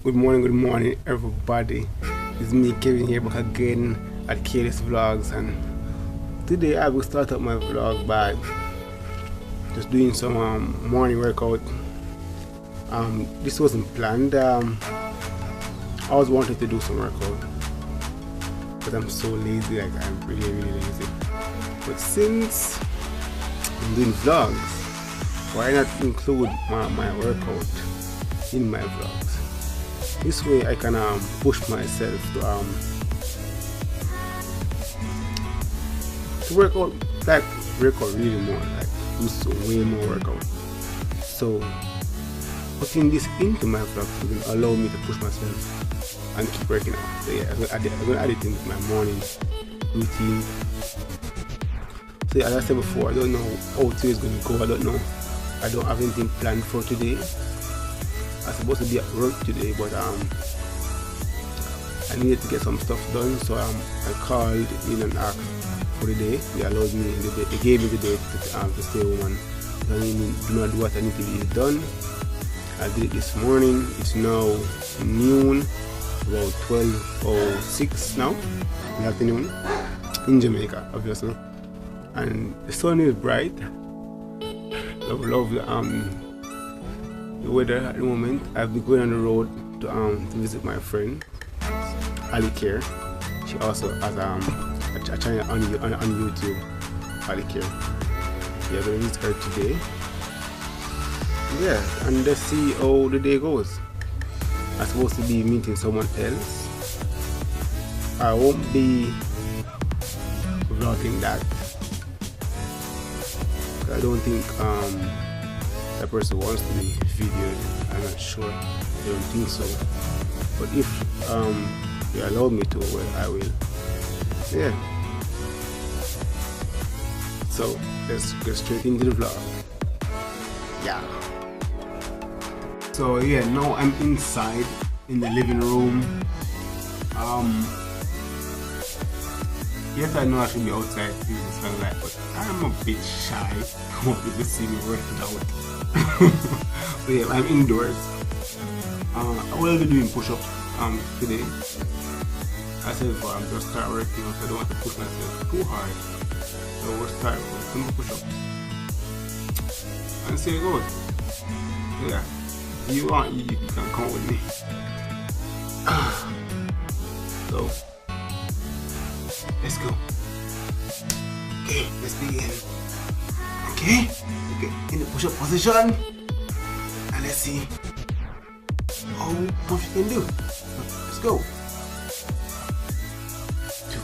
good morning, everybody. It's me, Kevin, here back again at Careless Vlogs, and today I will start up my vlog by just doing some morning workout. This wasn't planned. I always wanted to do some workout, but I'm so lazy. Like I'm really lazy. But since I'm doing vlogs, why not include my workout in my vlogs? This way I can push myself to work out really more, like do some way more workout. So putting this into my vlog will allow me to push myself and keep working out. So yeah, I'm gonna add it into my morning routine. So yeah, as I said before, I don't know how today is gonna go. I don't have anything planned for today. I'm supposed to be at work today, but I needed to get some stuff done, so I called in and asked for the day. They allowed me the day. They gave me the day to stay home and do not do what I need to be done. I did it this morning. It's now noon, about 12:06 now in the afternoon in Jamaica, obviously, and the sun is bright. Love the weather at the moment. I've been going on the road to visit my friend Ali Care. She also has a channel on YouTube, Ali Care. Yeah, I'm gonna visit her today. Yeah, and let's see how the day goes. I'm supposed to be meeting someone else. I won't be vlogging that. I don't think that person wants to be videoed. I'm not sure. I don't think so. But if they allow me to, well, I will. Yeah. So let's get straight into the vlog. Yeah. So yeah, now I'm inside in the living room. Yes, I know I should be outside using sunlight, but I'm a bit shy. I want people to see me working out. So yeah, I'm indoors. I will be doing push-ups today. I said before, I'm just start working out, so I don't want to push myself too hard. So we'll start with some push-ups and see how it goes. Yeah, if you want, you can come with me. So let's go. Okay, let's begin. Okay, in the push-up position, and let's see how much you can do. Let's go. 2, 3.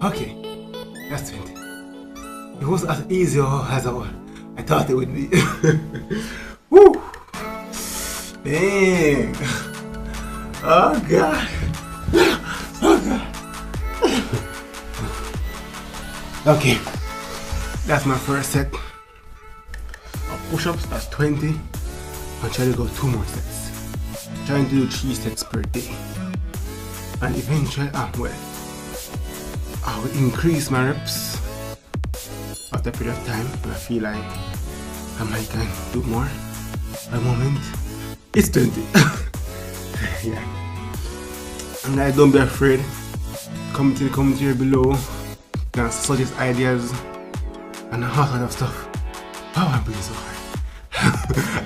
Okay, that's 20. It wasn't as easy as I thought it would be. Woo! Dang! Oh God! Oh God! Okay, that's my first set of push-ups. That's 20. I'll try to go 2 more sets. I'm trying to do 3 sets per day, and eventually, I will increase my reps after a period of time when I feel like I might can do more. At the moment, it's 20. Yeah. And guys, don't be afraid. Comment in the commentary below. You can suggest ideas and a whole lot of stuff. Oh, I'm breathing so hard.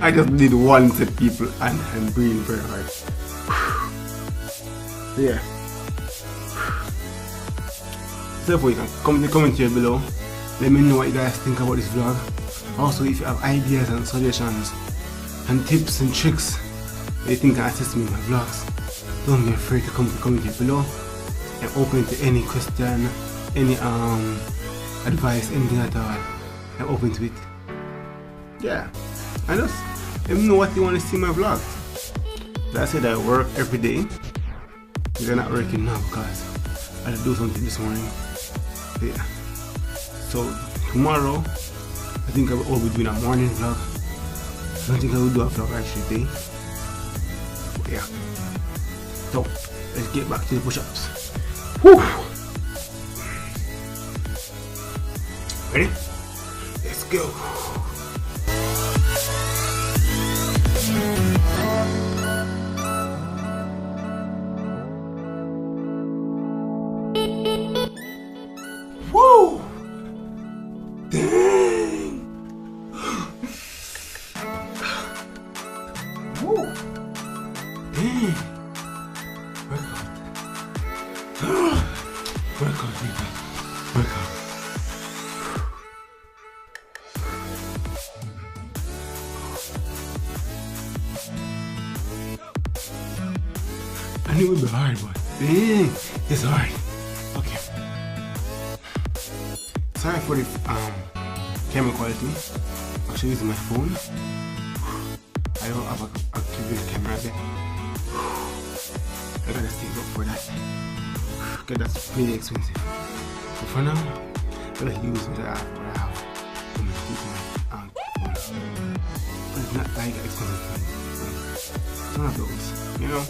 I just did 1 set, people, and I'm breathing very hard. Yeah. Therefore, you can comment in the commentary below. Let me know what you guys think about this vlog. Also, if you have ideas and suggestions and tips and tricks that you think can assist me in my vlogs, don't be afraid to come in the commentary below. I'm open to any question, any advice, anything at all. I'm open to it. Yeah, and just let me know what you want to see in my vlogs. Like I said, I work every day. You're not working now because I had to do something this morning. Yeah. So tomorrow, I think I will be doing a morning vlog. I don't think I will do a vlog actually today. But yeah. So let's get back to the push-ups. Whew. Ready? Let's go. Woo! Dang! Woo! Dang! Workout. Workout, people. Workout. I knew it would be hard, but dang, it's hard. Okay. Sorry for the camera quality. I'm actually using my phone. I don't have a good camera there. I gotta save up for that. Okay, that's pretty expensive. But for now, I'm gonna use what I have. I'm using my phone. But it's not like expensive phone. It's one of those, you know?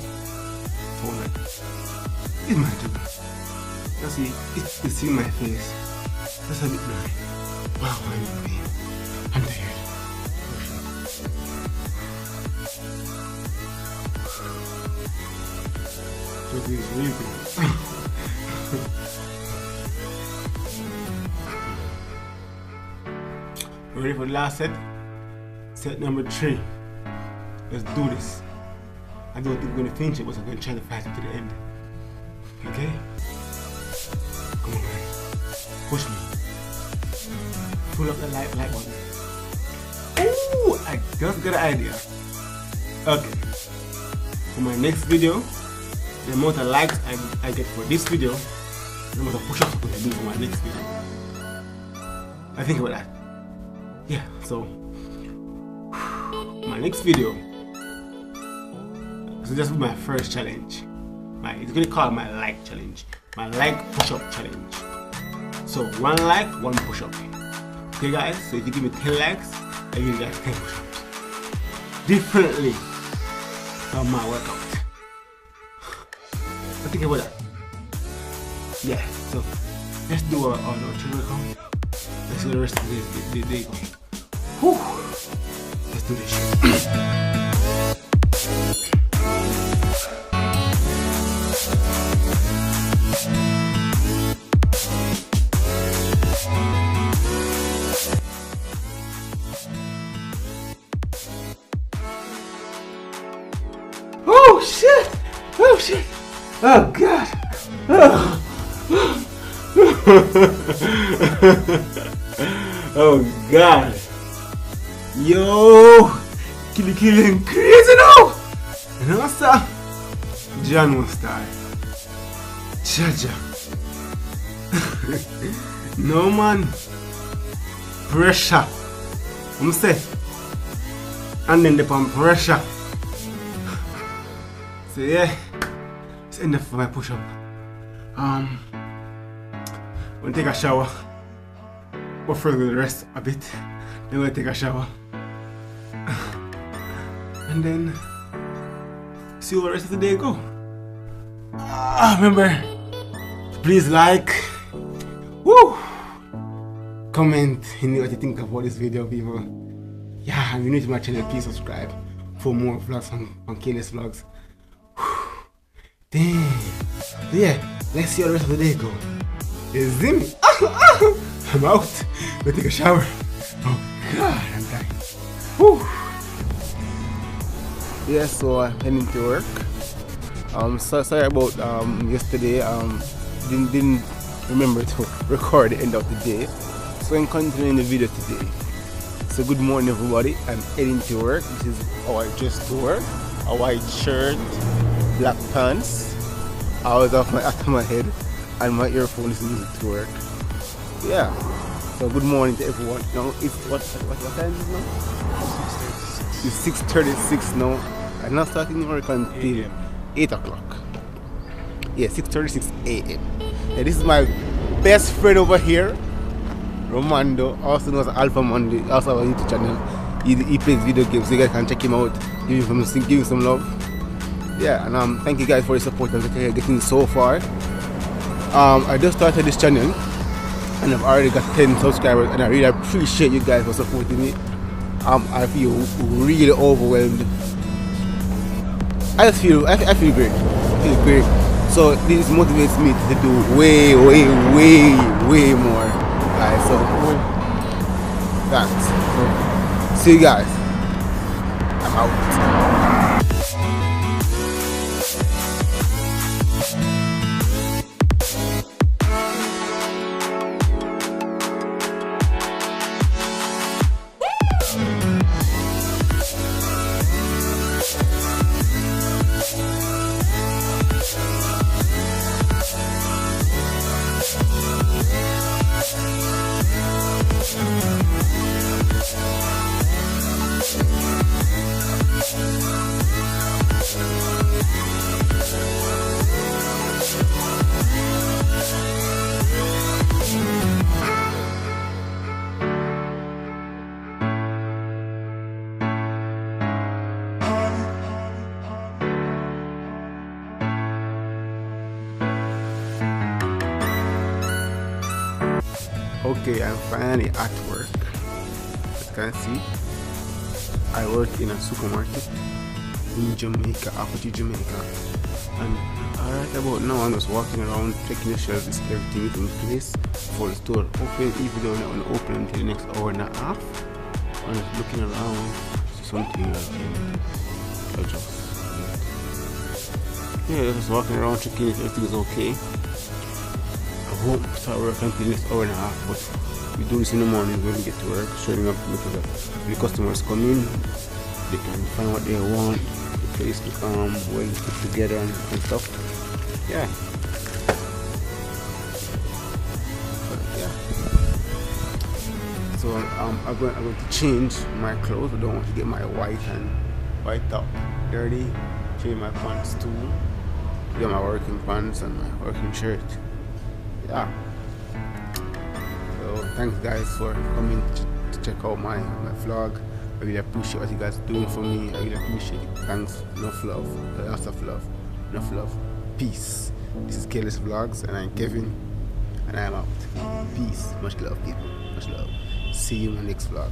Phone like it's manageable. You see, it's in my face. That's a bit blurry. Wow, I'm in pain. I'm tired. This is really good. Ready for the last set? Set number 3. Let's do this. I don't think we're gonna finish it, but I'm gonna try to fight it to the end. Okay? Come on, man. Push me. Pull up the like button. Ooh, I just got an idea. Okay. For my next video, the amount of likes I get for this video, the amount of push-ups I'm gonna do for my next video. I think about that. Yeah, so my next video. So this will be my first challenge. It's gonna call my like challenge. My like push-up challenge. So 1 like, 1 push-up. Okay guys, so if you give me 10 likes, I give you guys 10 push-ups. Differently from my workout. But think about that. Yeah, so let's do our training workout. Let's do the rest of the day. Whew. Let's do this shit. Oh shit! Oh shit! Oh god! Oh, oh god! Yo! Killing crazy now! You know sir? John was start. Jaja. No man. Pressure. I'm say. And then the pump pressure. So yeah, it's enough for my push-up. I'm gonna take a shower. But first we'll rest a bit. Then we'll take a shower. And then see how the rest of the day go. Remember, please like, woo, comment, what you think about this video, people. Yeah, if you're new to my channel, please subscribe for more vlogs on K-Ness Vlogs. Damn. Yeah, let's see how the rest of the day go. Is me? I'm out. Go take a shower. Oh god, I'm dying. Whew. Yeah, so I'm heading to work. So sorry about yesterday. Didn't remember to record the end of the day. So I'm continuing the video today. So good morning everybody. I'm heading to work. This is how I dress to work. A white shirt, black pants. I was off my hat on my head and my earphones music to work. Yeah. So good morning to everyone. Now it's what time is it now? It's 6:36 now. I'm not starting work until 8 o'clock. Yeah, 6:36 a.m. Yeah, this is my best friend over here, Romando, also known as Alpha Monday. Also have a YouTube channel. He plays video games, so you guys can check him out. Give him some love. Yeah, and thank you guys for your support and getting so far. I just started this channel and I've already got 10 subscribers, and I really appreciate you guys for supporting me. I feel really overwhelmed. I feel great. I feel great. So this motivates me to do way more, guys. So thanks. So, see you guys. I'm out. Okay, I'm finally at work. As you can see, I work in a supermarket in Jamaica, Apathy, Jamaica. And right about now, I'm just walking around, checking the shelves, everything is in place for the store open, even though I'm not open until the next hour and a half. I'm just looking around, see something like just walking around, checking if everything is okay. I won't start work until next hour and a half, but we do this in the morning when we get to work, showing up because the customers come in, they can find what they want, the place to well put together and stuff. Yeah. But yeah. So I'm going to change my clothes. I don't want to get my white top dirty. Change my pants too. Get my working pants and my working shirt. Yeah. So thanks guys for coming to check out my vlog. I really appreciate what you guys are doing for me. I really appreciate it. Thanks. Enough love. Lots of love. Enough love. Peace. This is Careless Vlogs and I'm Kevin and I'm out. Peace. Much love people. Much love. See you in the next vlog.